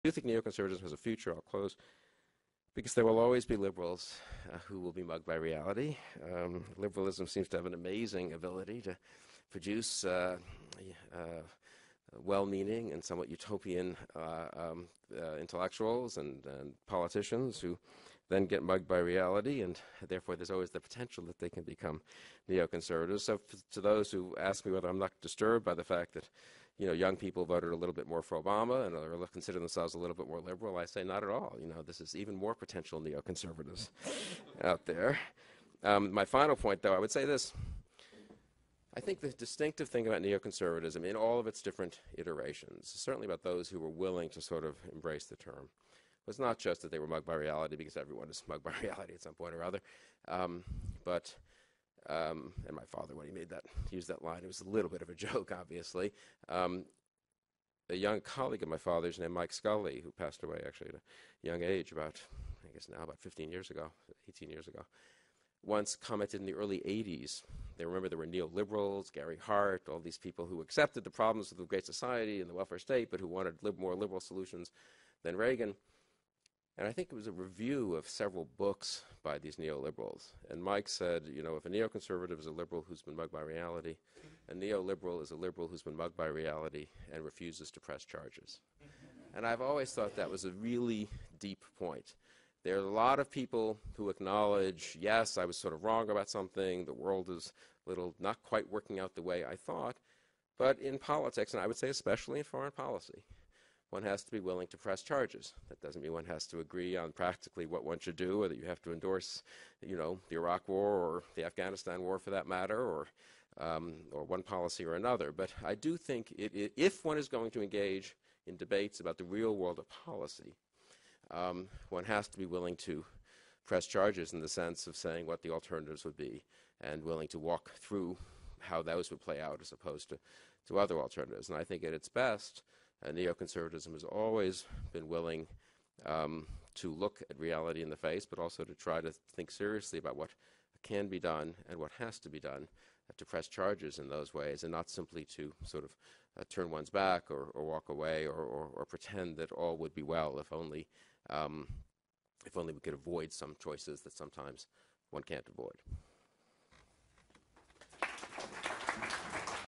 do think neoconservatism has a future. I'll close because there will always be liberals who will be mugged by reality. Liberalism seems to have an amazing ability to produce well-meaning and somewhat utopian intellectuals and politicians who then get mugged by reality, and therefore there's always the potential that they can become neoconservatives. So to those who ask me whether I'm not disturbed by the fact that young people voted a little bit more for Obama and or consider themselves a little bit more liberal, I say not at all. This is even more potential neoconservatives out there. My final point, though, I would say this. I think the distinctive thing about neoconservatism in all of its different iterations, certainly about those who were willing to sort of embrace the term, was not just that they were mugged by reality, because everyone is mugged by reality at some point or other, and my father, when he used that line, it was a little bit of a joke, obviously. A young colleague of my father's named Mike Scully, who passed away actually at a young age, about 15 years ago, 18 years ago, once commented in the early 80s. They remember there were neoliberals, Gary Hart, all these people who accepted the problems of the Great Society and the welfare state, but who wanted more liberal solutions than Reagan. And I think it was a review of several books by these neoliberals. And Mike said, if a neoconservative is a liberal who's been mugged by reality, a neoliberal is a liberal who's been mugged by reality and refuses to press charges. And I've always thought that was a really deep point. There are a lot of people who acknowledge, yes, I was sort of wrong about something, the world is not quite working out the way I thought, but in politics, and I would say especially in foreign policy, one has to be willing to press charges. That doesn't mean one has to agree on practically what one should do, or that you have to endorse, the Iraq War or the Afghanistan War for that matter, or one policy or another. But I do think if one is going to engage in debates about the real world of policy, one has to be willing to press charges in the sense of saying what the alternatives would be and willing to walk through how those would play out as opposed to other alternatives. And I think at its best, neoconservatism has always been willing to look at reality in the face, but also to try to think seriously about what can be done and what has to be done to press charges in those ways, and not simply to sort of turn one's back or walk away or pretend that all would be well if only we could avoid some choices that sometimes one can't avoid.